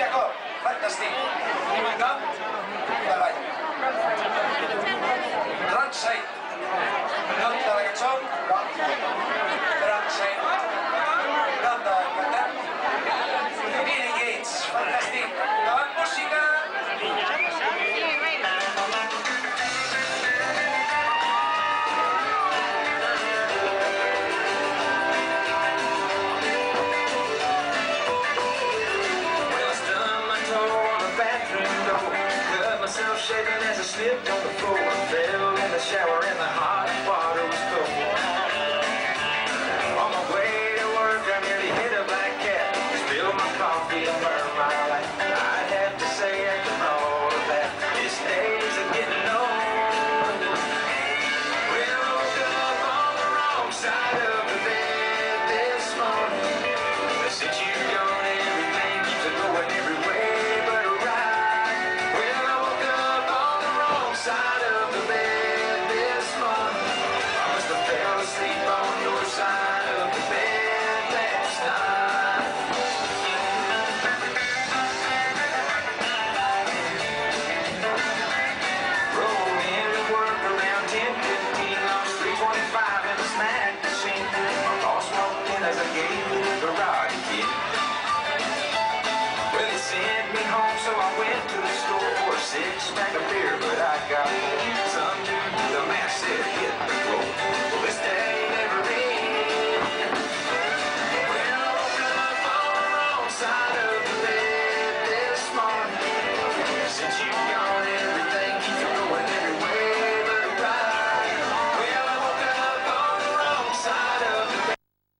Jacob, fantastic. Come, bye-bye. Drunk side. Come talaga, Chong. Drunk side. Come daw, ganda. Billy Gates, fantastic. Kawan musika. Shaking as I slipped on the floor, fell in the shower and the hot water was cold. On my way to work, I nearly hit a black cat, spilled my coffee and burned my light. I'd have to say after all of that, this days are getting old. Well, I woke up on the wrong side of the bed this morning. Since you've gone, everything keeps it going every way but right. Well, I woke up on the wrong side of the bed this morning. I must have fell asleep on your side of the bed last night. Rolled into work around 10:15 on Street 25 in the snack machine. My boss walked in as I gave the garage key. Well, he sent me home, so I went to the store for a 6-pack of beer, but I got